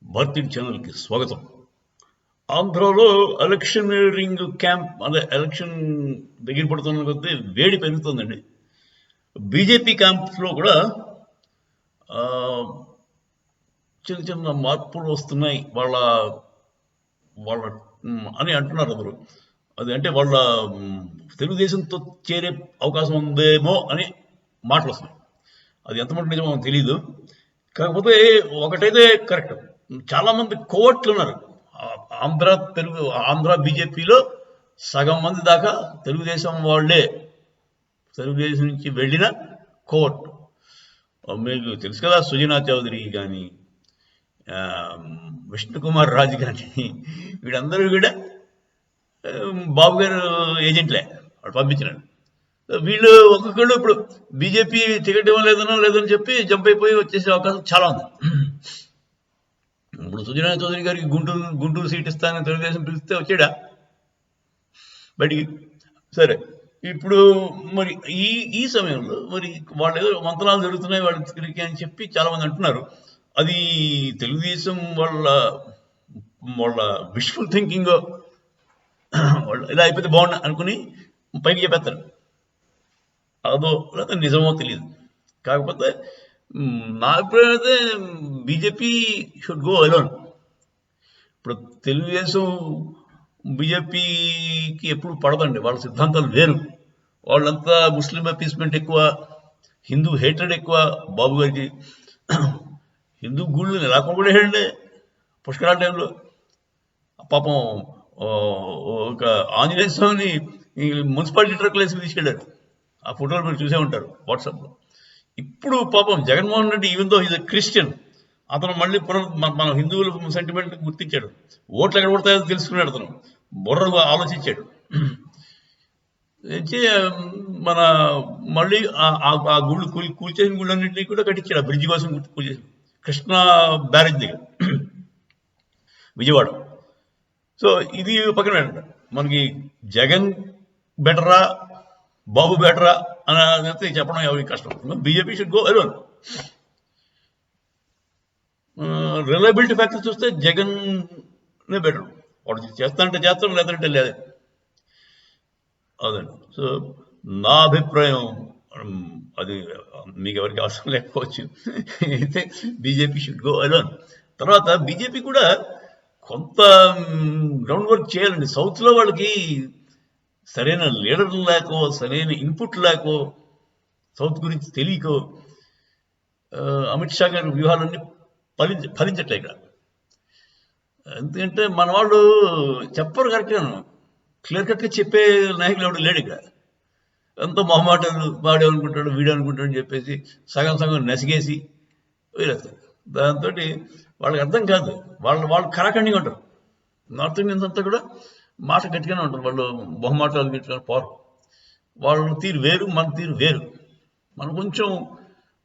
భారతీయ ఛానల్కి స్వాగతం. ఆంధ్రాలో ఎలక్షనీరింగ్ క్యాంప్ అదే ఎలక్షన్ దగ్గర పడుతున్న కొద్దీ వేడి పెరుగుతుందండి. బీజేపీ క్యాంప్స్లో కూడా ఆ, చిన్న చిన్న మార్పులు వస్తున్నాయి వాళ్ళ వాళ్ళ అని అంటున్నారు అందరూ. అది అంటే వాళ్ళ తెలుగుదేశంతో చేరే అవకాశం ఉందేమో అని మాటలు వస్తున్నాయి. అది ఎంతమంది నిజమో తెలియదు. కాకపోతే ఒకటైతే కరెక్ట్, చాలా మంది కోవట్లు ఉన్నారు ఆంధ్ర బీజేపీలో. సగం మంది దాకా తెలుగుదేశం వాళ్ళే, తెలుగుదేశం నుంచి వెళ్ళిన కోవట్. మీకు తెలుసు కదా, సుజనా చౌదరి కానీ విష్ణుకుమార్ రాజు కానీ వీళ్ళందరూ కూడా బాబు గారు ఏజెంట్లే, వాడు పంపించినాడు. వీళ్ళు ఒక్కొక్కళ్ళు ఇప్పుడు బీజేపీ టికెట్ లేదని చెప్పి జంప్ అయిపోయి వచ్చేసే అవకాశం చాలా ఉంది. ఇప్పుడు సుజనా చౌదరి గారికి గుంటూరు సీట్ ఇస్తానని తెలుగుదేశం పిలిస్తే వచ్చాడా బయటికి? సరే, ఇప్పుడు మరి ఈ సమయంలో మరి వాళ్ళు ఏదో మంత్రాలు జరుగుతున్నాయి వాళ్ళ తిరిగి అని చెప్పి చాలా మంది అంటున్నారు. అది తెలుగుదేశం వాళ్ళ విష్ఫుల్ థింకింగ్, వాళ్ళు ఇలా అయిపోతే బాగుండు అనుకుని పైకి చెప్పేస్తారు. అదో లేదా నిజమో తెలియదు. కాకపోతే నా అభిప్రాయం అయితే బీజేపీ షుడ్ గో అలోన్. ఇప్పుడు తెలుగుదేశం బీజేపీకి ఎప్పుడు పడదండి, వాళ్ళ సిద్ధాంతాలు వేరు. వాళ్ళంతా ముస్లిం అపీస్మెంట్ ఎక్కువ, హిందూ హేట్రెడ్ ఎక్కువ. బాబు గారికి హిందూ గుళ్ళు నెలాకొని కూడా వేయండి పుష్కరాల టైంలో. పాపం ఒక ఆంజనేయ స్వామిని మున్సిపాలిటీ ట్రక్లు వేసి తీసుకెళ్ళారు. ఆ ఫోటోలు మీరు చూసే ఉంటారు వాట్సాప్లో. ఇప్పుడు పాపం Jaganmohan Reddy, even though is a Christian, అతను మళ్ళీ మన హిందువుల సెంటిమెంట్ గుర్తించాడు. ఓట్లు ఎక్కడ పడతాయో తెలుసుకున్నాడు. అతను బుర్రగా ఆలోచించాడు. మన మళ్ళీ ఆ గుళ్ళు కూల్చేసిన గుళ్ళన్నింటినీ కూడా కట్టించాడు. ఆ బ్రిడ్జి కోసం కూల్చేసి కృష్ణా బ్యారేజ్ దగ్గర విజయవాడ. సో ఇది పక్కన పెట్టండి, మనకి జగన్ బెటరా బాబు బెటరా అనేది చెప్పడం ఎవరికి కష్టం. BJP should go alone. Reliability factor చూస్తే జగన్ బెటర్. వాడు చేస్తాడు, లేదంటే లేదు. అదండి. సో నా అభిప్రాయం అది మీకు ఎవరికి అవసరం లేకపోవచ్చు. అయితే బీజేపీ షుడ్ గో అలోన్. తర్వాత బీజేపీ కూడా కొంత గ్రౌండ్ వర్క్ చేయాలండి. సౌత్లో వాళ్ళకి సరైన లీడర్ లేకో, సరైన ఇన్పుట్ లేకో, సౌత్ గురించి తెలియకో అమిత్ షా గారి వ్యూహాలన్నీ ఫలించట్లే ఇక్కడ. ఎందుకంటే మన వాళ్ళు చెప్పరు కరెక్ట్గాను, క్లియర్ కట్గా చెప్పే నాయకులు ఎవడు లేడు ఇక్కడ. ఎంతో మొహమాటాలు, వాడేమనుకుంటాడు వీడనుకుంటాడు అని చెప్పేసి సగం సగం నసిగేసి వదిలేస్తారు. దాంతో వాళ్ళకి అర్థం కాదు. వాళ్ళు కరాఖండిగా ఉంటారు. నార్త్ ఇండియన్స్ అంతా కూడా మాట గట్టిగానే ఉంటారు. వాళ్ళు బహుమాటాలు గట్టిగా పోరు. వాళ్ళ తీరు వేరు, మన తీరు వేరు. మనం కొంచెం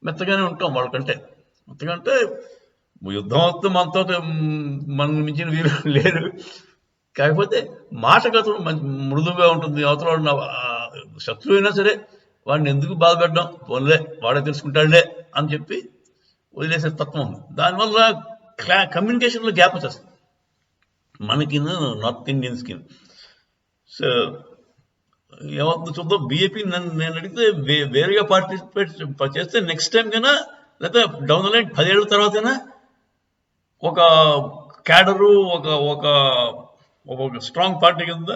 మెత్తగానే ఉంటాం వాళ్ళకంటే. మెత్తగంటే యుద్ధం వస్తే మనతో మన మించిన వీరు లేరు. కాకపోతే మాట గతం మృదువుగా ఉంటుంది. అవతల శత్రువు అయినా సరే వాడిని ఎందుకు బాధ పెట్టడం, పోన్లే వాడే తెలుసుకుంటాడులే అని చెప్పి వదిలేసే తత్వం ఉంది. దానివల్ల కమ్యూనికేషన్లో గ్యాప్ వచ్చేస్తుంది మనకి, నార్త్ ఇండియన్స్కి. సో ఏమవుతుందో చూద్దాం. బీజేపీ నేను అడిగితే వేరేగా పార్టిసిపేట్ చేస్తే నెక్స్ట్ టైం కన్నా, లేకపోతే డౌన్ ద లైన్ 10 ఏళ్ళ తర్వాతైనా ఒక క్యాడరు, ఒక స్ట్రాంగ్ పార్టీ కింద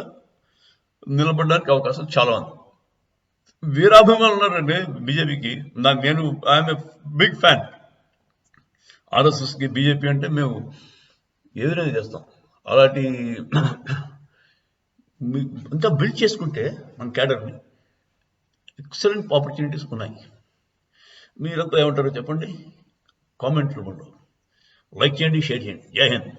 నిలబడడానికి అవకాశం చాలా ఉంది. వీరాభిమానులు ఉన్నారండి బీజేపీకి. నేను ఐఎమ్ ఏ బిగ్ ఫ్యాన్. ఆర్ఎస్ఎస్కి బీజేపీ అంటే మేము ఎదురేది చేస్తాం. అలాంటి ఇంకా బిల్డ్ చేసుకుంటే మన క్యాడర్ని ఎక్సలెంట్ ఆపర్చునిటీస్ ఉన్నాయి. మీరంతా ఏమంటారో చెప్పండి కామెంట్ రూపంలో. లైక్ చేయండి, షేర్ చేయండి. జై హింద్.